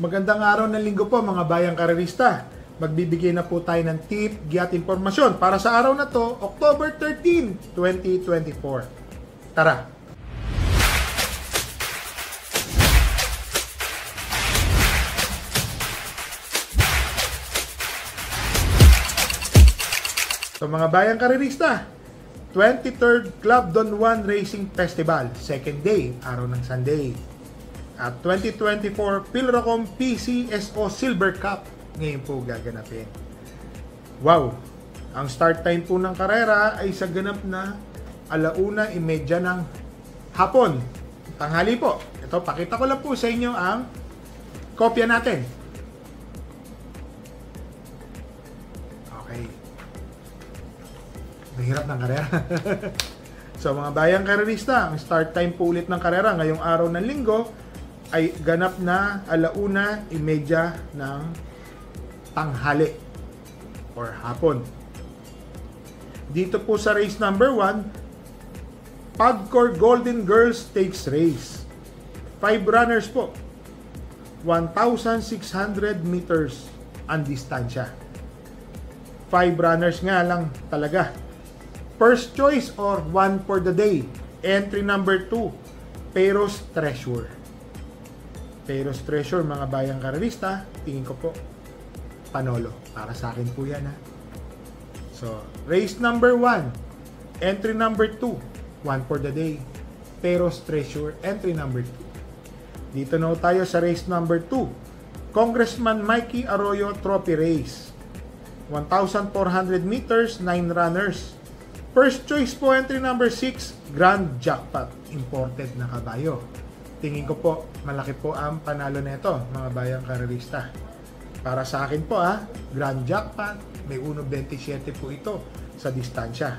Magandang araw ng linggo po mga bayang karerista. Magbibigay na po tayo ng tip, giat impormasyon para sa araw na to, October 13, 2024. Tara! So mga bayang karerista, 23rd Club Don Juan Racing Festival, second day, araw ng Sunday. At 2024 Philracom PCSO Silver Cup ngayon po gaganapin. Wow! Ang start time po ng karera ay sa ganap na 1:30 ng hapon. Tanghali po. Ito, pakita ko lang po sa inyo ang kopya natin. Okay. Mahirap ng karera. So mga bayang karerista, ang start time po ulit ng karera ngayong araw ng linggo ay ganap na 1:30 ng tanghali or hapon. Dito po sa race number 1, Pagcor Golden Girls Stakes Race. 5 runners po. 1,600 meters ang distansya. 5 runners nga lang talaga. First choice or one for the day. Entry number 2, Peros Treasure. Peros Treasure, mga bayang karerista, tingin ko po, panolo. Para sa akin po yan, ha. So, race number 1, entry number 2, one for the day. Peros Treasure, entry number 2. Dito na tayo sa race number 2, Congressman Mikey Arroyo Trophy Race. 1,400 meters, 9 runners. First choice po, entry number 6, Grand Jackpot, imported na kabayo. Tingin ko po, malaki po ang panalo nito, mga bayang karerista. Para sa akin po, Grand Jackpot, may 1.27 po ito sa distansya.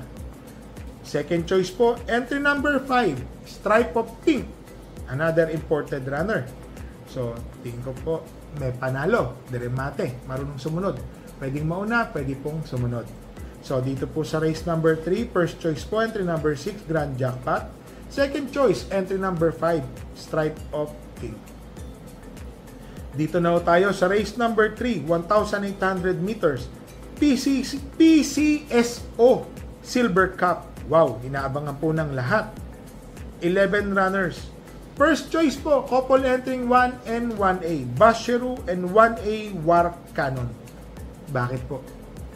Second choice po, entry number 5, Stripe of Pink, another imported runner. So, tingin ko po, may panalo, deremate, marunong sumunod. Pwedeng mauna, pwede pong sumunod. So, dito po sa race number 3, first choice po, entry number 6, Grand Jackpot. Second choice, entry number 5, Stripe of Pink. Dito na tayo sa race number 3, 1,800 meters, PCSO Silver Cup. Wow, inaabangan po ng lahat. 11 runners. First choice po, couple entering 1 and 1A, Basheru and 1A War Cannon. Bakit po?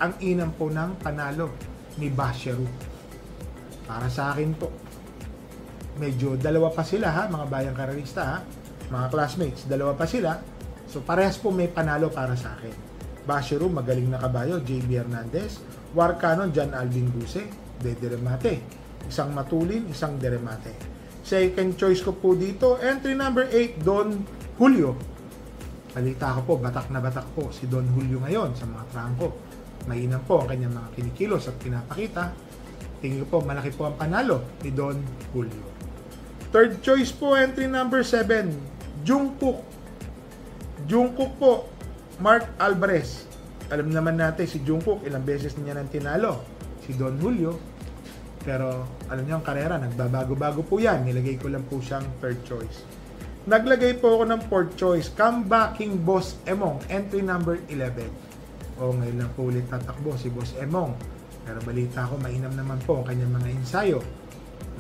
Ang inam po ng panalo ni Basheru. Para sa akin po, medyo dalawa pa sila, mga bayang karerista, mga classmates, dalawa pa sila. So parehas po may panalo para sa akin. Basheru, magaling na kabayo, JB Hernandez. War Cannon, John Alvin Guse, deremate. Isang matulin, isang deremate. Second choice ko po dito, entry number 8, Don Julio. Balita ko po, batak na batak po si Don Julio ngayon sa mga trangko. Mainam po ang kanyang mga kinikilos at pinapakita. Tingin ko po, malaki po ang panalo ni Don Julio. Third choice po, entry number 7, Jungkook. Jungkook po, Mark Alvarez. Alam naman natin si Jungkook, ilang beses niya nang tinalo si Don Julio. Pero alam niyo ang karera, nagbabago-bago po yan. Nilagay ko lang po siyang third choice. Naglagay po ako ng fourth choice, Comebacking Boss Emong, entry number 11. Ngayon lang po ulit tatakbo si Boss Emong. Pero balita ko, mainam naman po ang kanyang mga ensayo.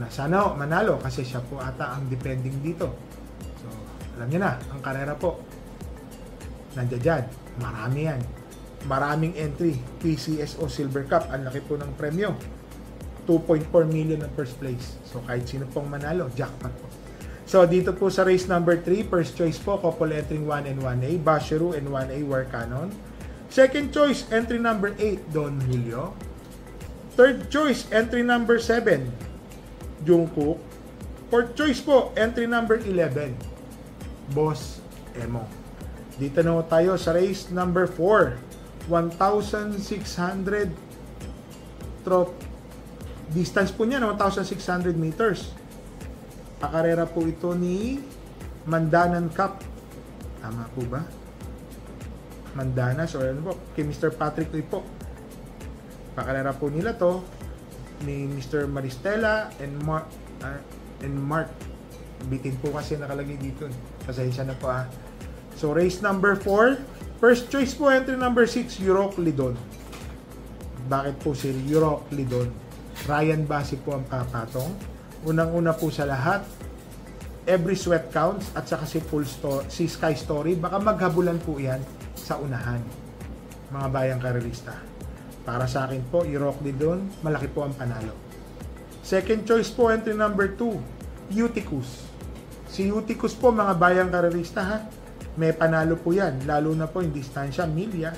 Na sana manalo kasi siya po ata ang depending dito. So, alam niyo na, ang karera po, nandiyan dyan. Marami yan. Maraming entry. PCSO Silver Cup. Ang laki po ng premyo. 2.4 million ang first place. So, kahit sino pong manalo, jackpot po. So, dito po sa race number 3, first choice po, couple entering 1 and 1A, Basheru and 1A War Cannon. Second choice, entry number 8, Don Julio. Third choice, entry number 7, Jungkook. Fourth choice po, entry number 11, Boss Emo. Dito na tayo sa race number 4, 1,600 distance po niya, 1,600 meters. Pakarera po ito ni Mandanan Cup. Tama po ba? Mandanas or ano po, kay Mr. Patrick Uy po. Pakalera po nila to ni Mr. Maristela and Mark. Bitin po kasi nakalagay dito. Pasensya na po So race number 4, first choice po entry number 6, Euroclidon. Bakit po si Euroclidon? Ryan Basi po ang papatong. Unang-una po sa lahat, every sweat counts at saka si Sky Story, baka maghabulan po yan sa unahan, mga bayang karerista. Para sa akin po, Euroclidon, malaki po ang panalo. Second choice po, entry number 2, Eutychus. Si Eutychus po, mga bayang karerista ha, may panalo po yan, lalo na po yung distansya, milya.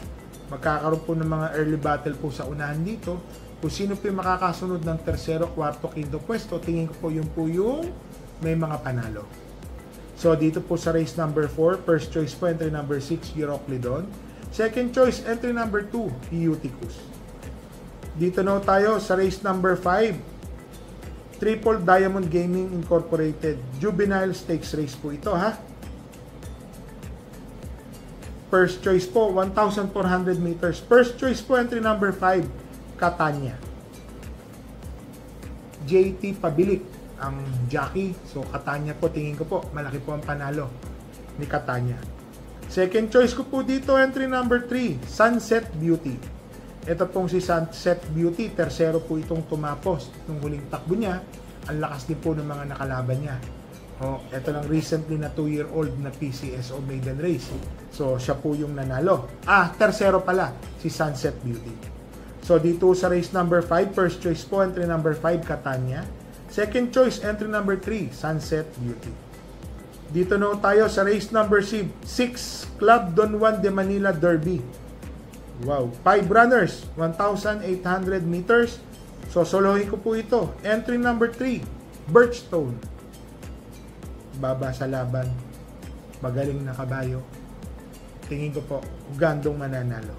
Magkakaroon po ng mga early battle po sa unahan dito. Kung sino po yung makakasunod ng tersero, kwarto, quinto pwesto, tingin ko po yung may mga panalo. So dito po sa race number 4, first choice po entry number 6, Euroclidon. Second choice entry number 2, Eutychus. Dito na tayo sa race number 5, Triple Diamond Gaming Incorporated. Juvenile Stakes Race po ito ha. First choice po, 1,400 meters. First choice po, entry number 5, Catania. JT Pabilik ang jockey. So, Catania po, tingin ko po, malaki po ang panalo ni Catania. Second choice ko po dito, entry number 3, Sunset Beauty. Ito pong si Sunset Beauty, tersero po itong tumapos nung huling takbo niya. Ang lakas din po ng mga nakalaban niya. Ito lang recently na 2-year-old na PCSO maiden race. So, siya po yung nanalo. Tersero pala, si Sunset Beauty. So, dito sa race number 5, first choice po, entry number 5, Catania. Second choice, entry number 3, Sunset Beauty. Dito na tayo sa race number 6, Club Don Juan de Manila Derby. Wow, 5 runners, 1,800 meters. So, solohin ko po ito. Entry number 3, Birchstone. Baba sa laban, magaling na kabayo, tingin ko po gandong mananalo.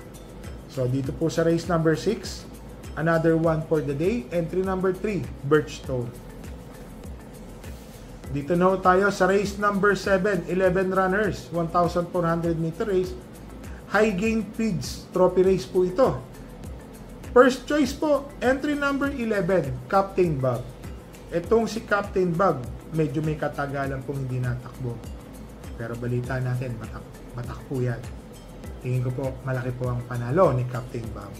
So dito po sa race number 6, another one for the day, entry number 3, Birchstone. Dito na tayo sa race number 7, 11 runners, 1,400 meter race, High Gain Feeds Trophy race po ito. First choice po, entry number 11, Captain Bob. Itong si Captain Bob, medyo may katagalan pong hindi natakbo. Pero balita natin, matakbo yan. Tingin ko po, malaki po ang panalo ni Captain Bob.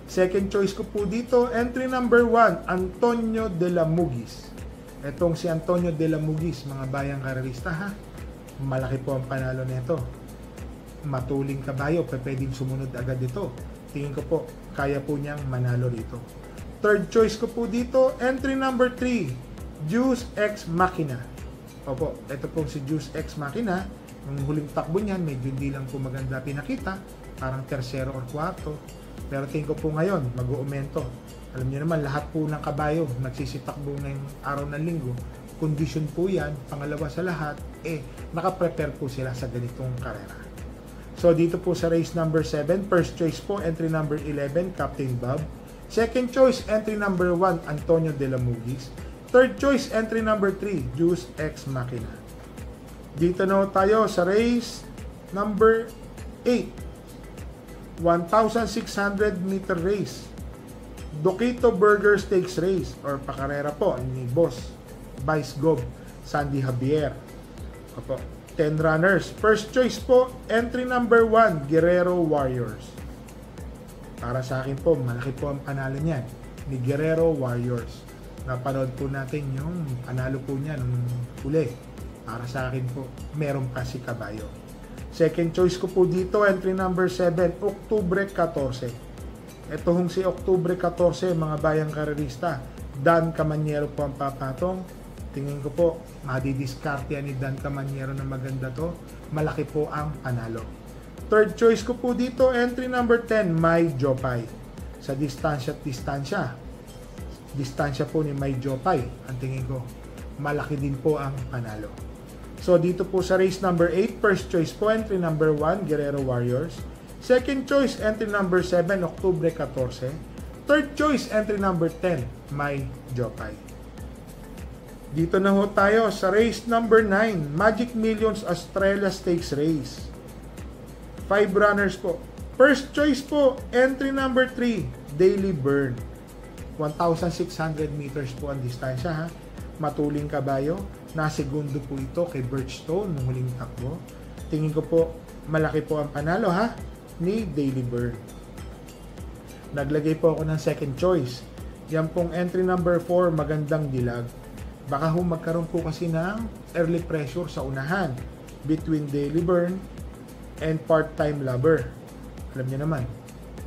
Second choice ko po dito, entry number 1, Antonio de la Mugis. Itong si Antonio de la Mugis, mga bayang karerista ha, malaki po ang panalo nito. Matuling kabayo, pwedeng sumunod agad dito. Tingin ko po, kaya po niyang manalo rito. Third choice ko po dito, entry number 3, Juice X Machina. Opo, ito po si Juice X Machina. Yung huling takbo niyan, medyo hindi lang po maganda pinakita. Parang tersero or kwarto. Pero tingin ko po ngayon, mag-uumento. Alam niyo naman, lahat po ng kabayo, nagsisitakbo ngayong araw ng linggo. Kondisyon po yan. Pangalawa sa lahat, nakaprepare po sila sa ganitong karera. So, dito po sa race number 7, first choice po, entry number 11, Captain Bob. Second choice, entry number 1, Antonio de la Mugis. Third choice, entry number 3, Juice X Machina. Dito na tayo sa race number 8, 1,600 meter race, Dokito Burger Stakes Race or pakarera po ni Boss Vice Gov Sandy Javier. Opo, 10 runners. First choice po, entry number 1, Guerrero Warriors. Para sa akin po, malaki po ang panalo niyan ni Guerrero Warriors. Napanood po natin yung panalo po niya nung huli. Para sa akin po, meron pa si kabayo. Second choice ko po dito, entry number 7, Oktubre 14. Ito hong si Oktubre 14, mga bayang karerista. Dan Camaniero po ang papatong. Tingin ko po, madidiskarte ni Dan Camaniero na maganda to. Malaki po ang panalo. Third choice ko po dito, entry number 10, May Jopay. Sa distansya at distansya po ni May Jopay, ang tingin ko, malaki din po ang panalo. So dito po sa race number 8, first choice po, entry number 1, Guerrero Warriors. Second choice, entry number 7, Oktubre 14. Third choice, entry number 10, May Jopay. Dito na ho tayo sa race number 9, Magic Millions Australia Stakes Race. 5 runners po. First choice po, entry number 3, Daily Burn. 1,600 meters po ang distansya ha. Matuling kabayo. Nasegundo po ito kay Birchstone nung huling takbo. Tingin ko po malaki po ang panalo ha ni Daily Burn. Naglagay po ako ng second choice. Yan pong entry number 4, magandang dilag. Baka magkaroon po kasi ng early pressure sa unahan between Daily Burn and Part-Time Lover. Alam niyo naman,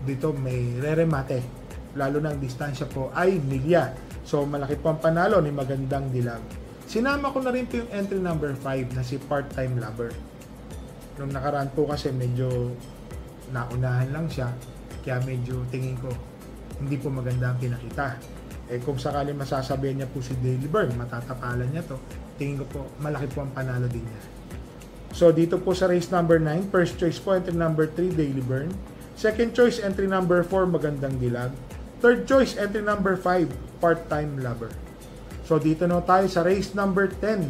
dito may re-remate. Lalo na ang distansya po ay milya. So malaki po ang panalo ni magandang dilag. Sinama ko na rin po yung entry number 5 na si Part-Time Lover. Nung nakaraan po kasi medyo naunahan lang siya. Kaya medyo tingin ko hindi po maganda ang pinakita. Kung sakali masasabihan niya po si Daily Burn, matatapalan niya to, tingin ko po malaki po ang panalo din niya. So dito po sa race number 9, first choice po entry number 3 Daily Burn. Second choice entry number 4 magandang dilag. Third choice entry number 5 Part-Time Lover. So dito na tayo sa race number 10.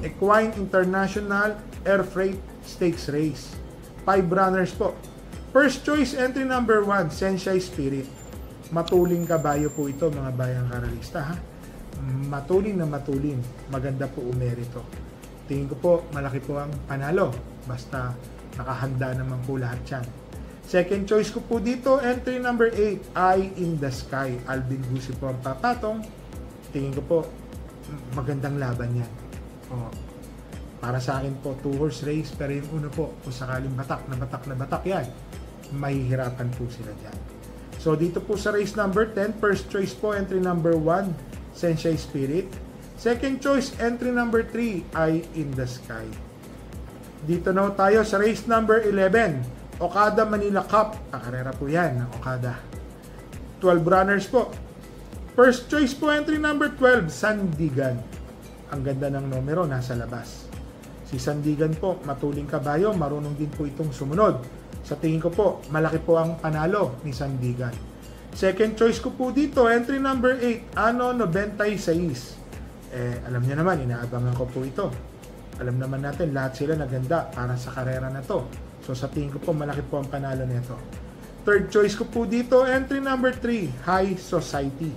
Equine International Air Freight Stakes Race. 5 runners po. First choice entry number 1, Senshai Spirit. Matuling kabayo po ito mga bayang karalista ha. Matuling na matuling. Maganda po umerito. Tingin ko po malaki po ang panalo. Basta nakahanda naman po lahat yan. Second choice ko po dito, entry number 8, Eye in the Sky. Alvin Guzzi po ang papatong. Tingin ko po magandang laban yan. Para sa akin po 2-horse race, pero yung uno po kung sakaling batak na batak yan, mahihirapan po sila dyan. So dito po sa race number 10, first choice po entry number 1, Senshai Spirit. Second choice entry number 3, Eye in the Sky. Dito na tayo sa race number 11, Okada Manila Cup. Karera po yan ng Okada. 12 runners po. First choice po entry number 12, Sandigan. Ang ganda ng numero, nasa labas. Si Sandigan po, matuling kabayo, marunong din po itong sumunod. Sa tingin ko po, malaki po ang panalo ni Sandigan. Second choice ko po dito, entry number 8, Ano 96. Alam niyo naman, inaabangan ko po ito. Alam naman natin, lahat sila naganda para sa karera na to. So sa tingin ko po, malaki po ang panalo nito. Third choice ko po dito, entry number 3, High Society.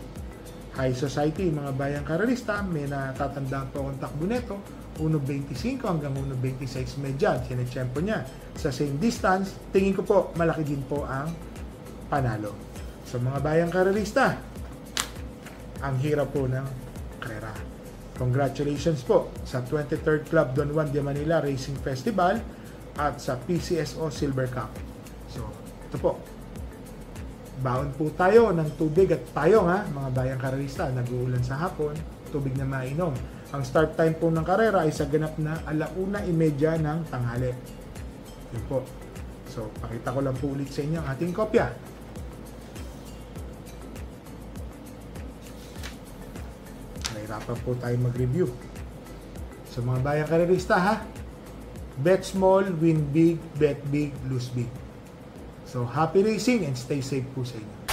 High Society, mga bayang karalista, may natatandaan po akong takbo nito. 1.25 hanggang 1.26 medyan, sinetsyempo niya. Sa same distance, tingin ko po, malaki din po ang panalo. So mga bayang karalista, ang hirap po ng karera. Congratulations po sa 23rd Club Don Juan de Manila Racing Festival at sa PCSO Silver Cup. So, ito po. Baon po tayo ng tubig at payong ha, mga bayang karalista. Nag-uulan sa hapon, tubig na mainom. Ang start time po ng karera ay sa ganap na 1:30 ng tanghali. Yun po. So, pakita ko lang po ulit sa inyo ang ating kopya. Nahirapan po tayo mag-review. So, mga bayang karerista ha, bet small, win big, bet big, lose big. So, happy racing and stay safe po sa inyo.